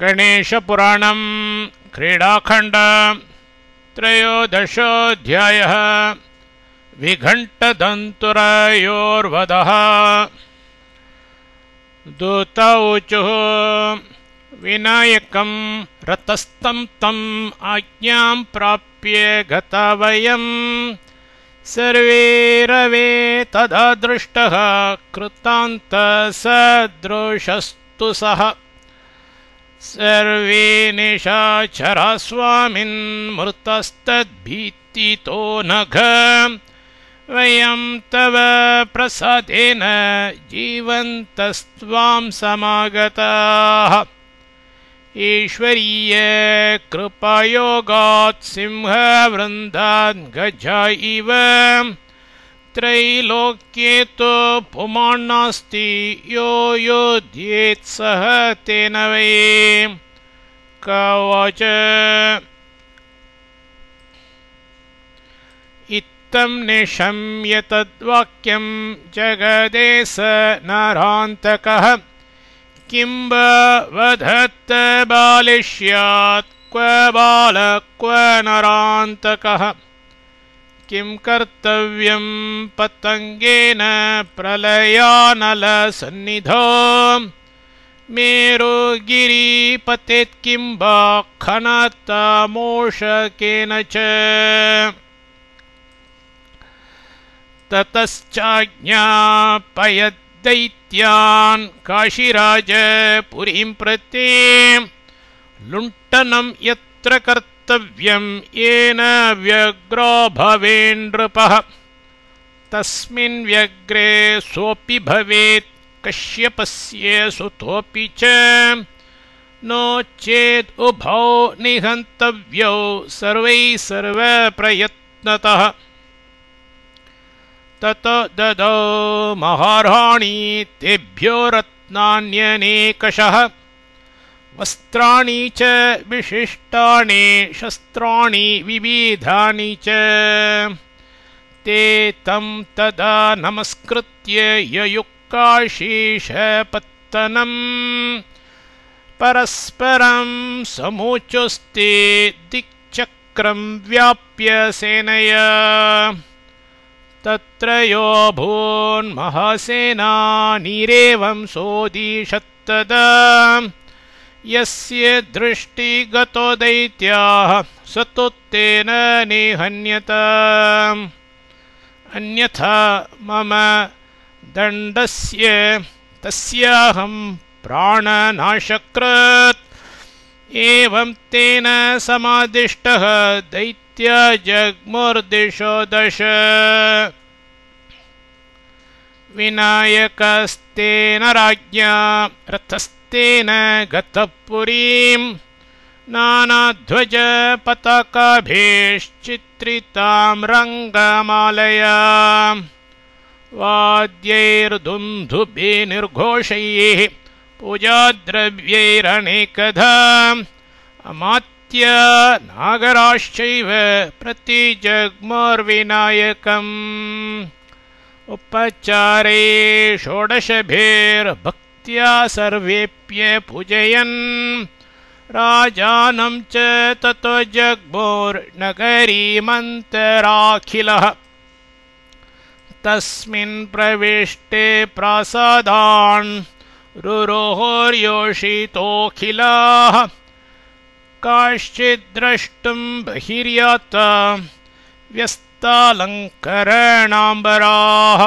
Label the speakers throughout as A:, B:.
A: गणेशपुराणं क्रीडाखण्ड त्रयोदशोऽध्यायः विघण्टदन्तुरयोर्वधः। दूतौचुः विनायकं रतस्तं तम् आज्ञां प्राप्य गता वयं सर्वे रवे तदा दृष्टः कृतान्तसदृशस्तु सः। सर्वे निशाचरा स्वामिन्मृतस्तद्भीतितो नघ वयं तव प्रसादेन जीवन्तस्त्वां समागताः। ईश्वरीय कृपायोगात् सिंहवृन्दान् गजा इव त्रैलोक्ये तु पुमान् नास्ति यो योध्येत् सह तेन वै। कवच इत्थं निशम्य तद्वाक्यं जगदेश नरान्तकः किं वधत्त बालिष्यात् क्व बाल क्व नरान्तकः। किं कर्तव्यं पतंगेन प्रलयानलसन्निधौ मेरुगिरिपतेत् किं वा खनतमोषकेन च। ततश्चाज्ञापयद्दैत्यान् काशीराज पुरीं प्रति लुण्ठनं यत्र कर्तव्यं येन व्यग्रो भवेन्नृपः। तस्मिन् व्यग्रे सोऽपि भवेत् कश्यपस्य सुतोऽपि च नो चेत् उभौ निहन्तव्यौ सर्वैः सर्वप्रयत्नतः। ततो ददौ महाराणी तेभ्यो रत्नान्यनेकशः वस्त्राणि च विशिष्टानि शस्त्राणि विविधानि च। ते तं तदा नमस्कृत्य ययुक्काशीषपत्तनं परस्परं समुचुस्ते दिक्चक्रं व्याप्य सेनया। तत्र यो भून्महासेनानिरेवं सोदिशत्तदा यस्य दृष्टिगतो दैत्याः स तु तेन निहन्यत। अन्यथा मम दण्डस्य तस्याहं प्राणनाशकृत्। एवं तेन समादिष्टः दैत्य जग्मुर्दिशो दश। विनायकस्तेन राज्ञा रथस्तेन गतः पुरीं नानाध्वज पताकाभिश्चित्रितां रङ्गमालया। वाद्यैर्दुन्दुभिर्निर्घोषैः पूजाद्रव्यैरनेकधा अमात्य नागराश्चैव प्रतिजग्मुर्विनायकम्। उपचारे षोडशभिर्भक्त्या सर्वेप्य पूजयन् राजानं च ततो जग्मुर्नगरीमन्तराखिलः। तस्मिन् प्रविष्टे प्रासादान् रुरोर्योषितोऽखिलाः काश्चिद्द्रष्टुं बहिर्याता व्यस्तालङ्करणाम्बराः।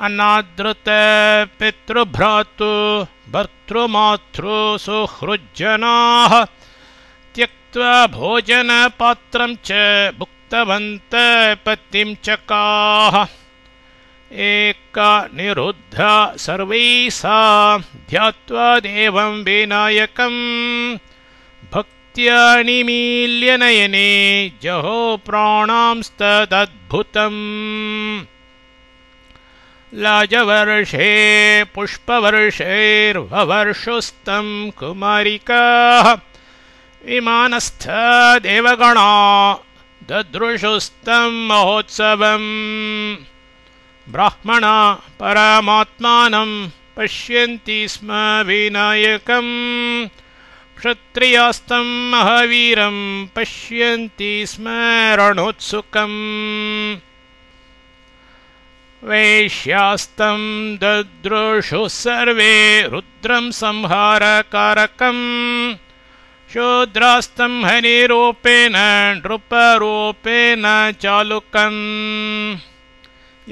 A: अनादृत पितृभ्रातु भर्तृमातृ सुहृज्जनाः त्यक्त्वा भोजनपात्रं च भुक्तवन्तः पतिं चकाः। एका निरुद्धा सर्वैः सा ध्यात्वा देवं विनायकं भक्त्या निमील्य नयने जहो प्राणांस्तदद्भुतम्। लाजवर्षे पुष्पवर्षैर्ववर्षुस्तं कुमारिकाः विमानस्थ देवगणा ददृशुस्तं महोत्सवम्। ब्राह्मणा परमात्मानं पश्यन्ति स्म विनायकम् क्षत्रियास्तं महावीरं पश्यन्ति स्म रणोत्सुकम् वैश्यास्तं ददृशुः सर्वे रुद्रं संहारकारकम् शूद्रास्तं हनिरूपेण नृपरूपेण चालुकम्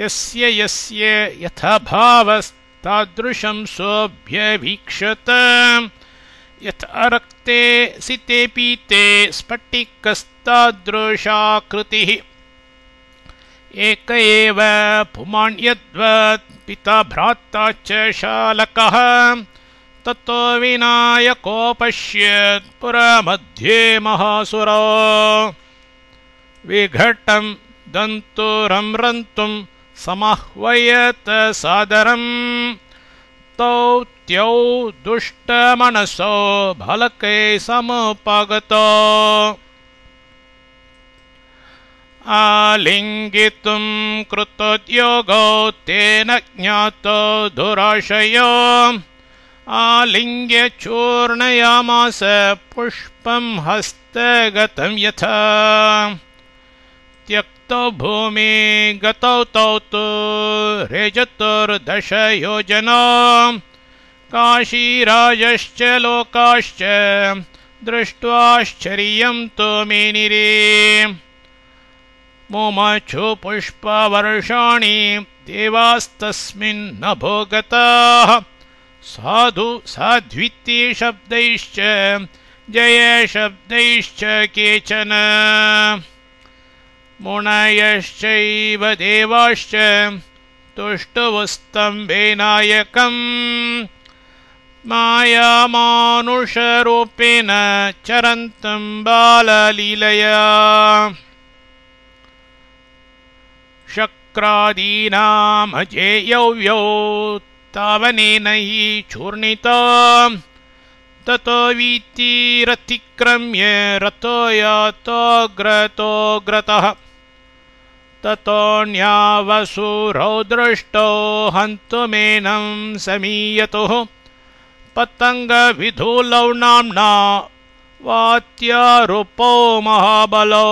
A: यस्य यस्य यथा भावस्तादृशं सोऽभ्यवीक्षत यथा रक्ते सिते पीते स्फटिकस्तादृशाकृतिः एक एव पुमान् यद्वत् पिता भ्राता च शालकः ततो विनायको पश्यत् पुरमध्ये महासुरो विघटं दन्तुरं रन्तुं समाह्वयत सादरम् तौ त्यौ दुष्टमनसो भालकै समुपगतो आलिङ्गितुं कृतोद्योगो तेन ज्ञातो दुराशयो आलिङ्ग्य चूर्णयामास पुष्पं हस्तगतं यथा त्यक्तौ भूमि गतौ तौ तु रेजतुर्दशयोजनो काशीराजश्च लोकाश्च दृष्ट्वाश्चर्यं तु मेनिरे मुमचु पुष्पवर्षाणि देवास्तस्मिन् भोगताः साधु साध्विति शब्दैश्च जयशब्दैश्च केचन मुनयश्चैव देवाश्च तुष्टुवस्तं विनायकम् मायामानुषरूपेण चरन्तं बाललीलया शक्रादीनामजेयव्यौ तावनेन हि चूर्णिता ततो वीतिरतिक्रम्य रतो यातोऽग्रतोऽग्रतः ततोऽन्यावसुरौ दृष्टौ हन्तुमेनं समीयतुः पतङ्गविधूलौ नाम्ना वात्यारूपौ महाबलो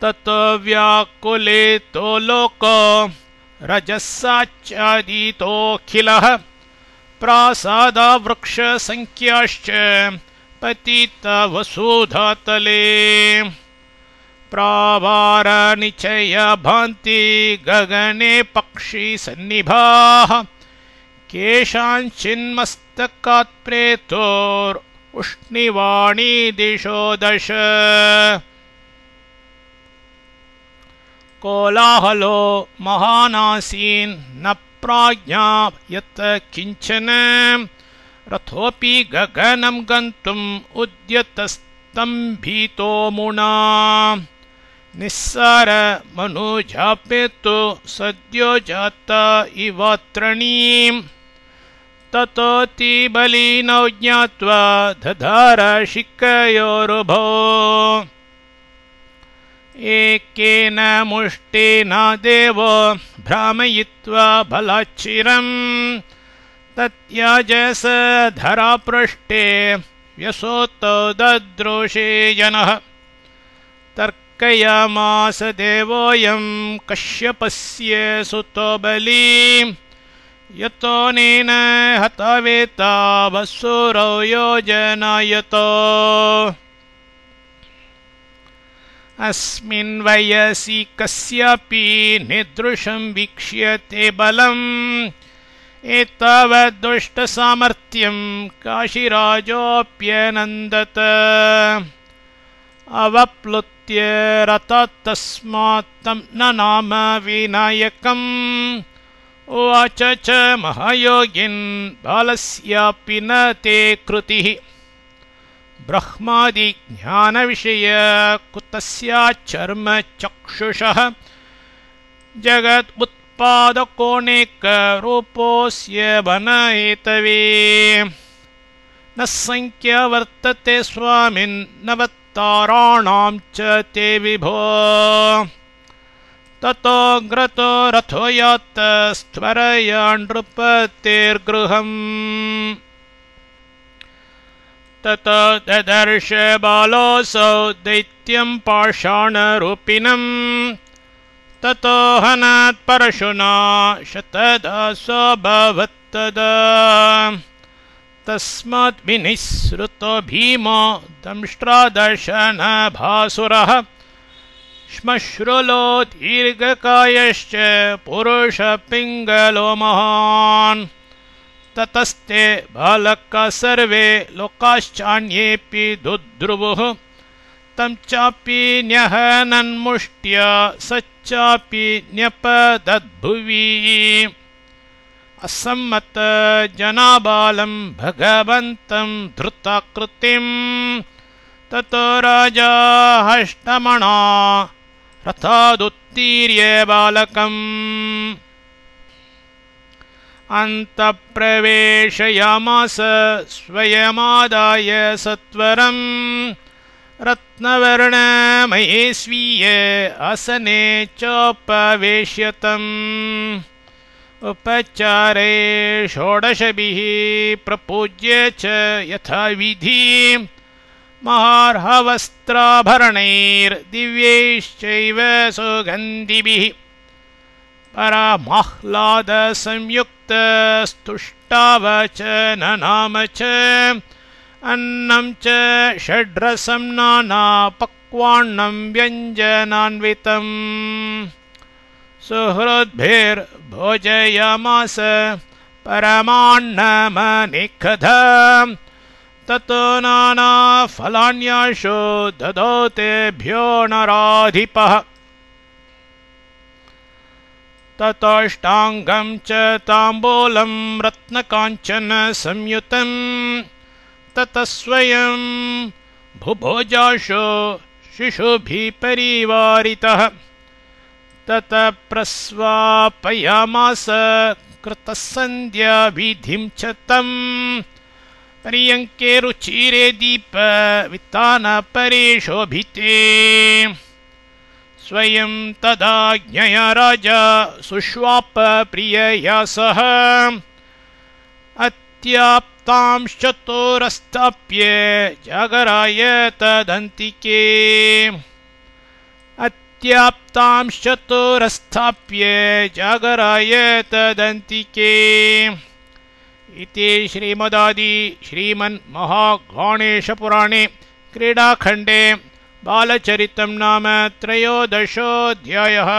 A: ततो व्याकुलितो लोको रजसाच्चादितोऽखिलः प्रासादवृक्षसङ्ख्याश्च पतितवसुधातले प्रावारनिचयभान्ति गगने पक्षिसन्निभाः केषाञ्चिन्मस्तकात् प्रेतोरुष्णिवाणी दिशो दश कोलाहलो महानासीन् न प्राज्ञा यत् किञ्चन रथोऽपि गगनं गन्तुम् उद्यतस्तम्भितो मुना निस्सारमनुजापेतु सद्यो जाता इवात्रणीम् ततोऽतिबलिनौ ज्ञात्वा दधार शिखयोरुभौ एकेन मुष्टेन देवो भ्रामयित्वा बलाच्चिरम् तत्याजस धरापृष्ठे व्यसोतो ददृशे जनः तर्कयामास देवोऽयं कश्यपस्य सुतो बली यतोऽनेन हतवेता वसुरौ योजनायतो अस्मिन् वयसि कस्यापि निदृशं वीक्ष्यते बलम् एतावद्दुष्टसामर्थ्यं काशीराजोऽप्यनन्दत अवप्लुत्य रथात् तस्मात् तं ननाम विनायकम् उवाच च महायोगिन् बालस्यापि न ते कृतिः ब्रह्मादिज्ञानविषय कुतस्याच्चर्म चक्षुषः जगत् उत्पादकोऽनेकरूपोऽस्य वन एतवे न संख्या वर्तते स्वामिन् नवताराणां च ते विभो ततो ग्रतो रथो यात् स्त्वरया नृपतेर्गृहम् ततो ददर्श बालोऽसौ दैत्यं पाषाणरूपिणम् ततो हनत्परशुना शतदासोऽभवत्तदा तस्मात् विनिःसृतो भीमो दंष्ट्रादर्शनभासुरः श्मश्रुलो दीर्घकायश्च पुरुषपिङ्गलो महान् ततस्ते बालकाः सर्वे लोकाश्चान्येऽपि दुद्रुवुः तं चापि न्यहनन्मुष्ट्या सच्चापि न्यपदद्भुवि असम्मत जनाबालं भगवन्तं धृताकृतिं ततो राजा हष्टमणा रथादुत्तीर्य बालकम् अन्तःप्रवेशयामास स्वयमादाय सत्वरम् रत्नवर्णमये स्वीये आसने चोपवेश्यतम् उपचारे षोडशभिः प्रपूज्य च यथाविधि महार्हवस्त्राभरणैर्दिव्यैश्चैव सुगन्धिभिः परमाह्लादसंयुक्तस्तुष्टावचननाम च अन्नं च षड्रसं नानापक्वान्नं व्यञ्जनान्वितम् सुहृद्भिर्भोजयामास परमान्नमनेकधा ततो नानाफलान्याशो ददौ तेभ्यो नराधिपः ततोष्टाङ्गं च ताम्बूलं रत्नकाञ्चन संयुतं ततः स्वयं भुभोजाशो शिशुभिः परिवारितः ततः प्रस्वापयामास कृतसन्ध्याविधिं च तं पर्यङ्के रुचिरे दीपवितानपरिशोभिते स्वयं तदाज्ञया राजा सुष्वाप प्रियया सह अत्याप्तांश्चतुरस्थाप्य जागराय तदन्तिके अत्याप्तांश्चतुरस्थाप्य जागराय तदन्तिके इति श्रीमदादि श्रीमन्महागणेशपुराणे क्रीडाखण्डे बालचरितं नाम त्रयोदशोऽध्यायः।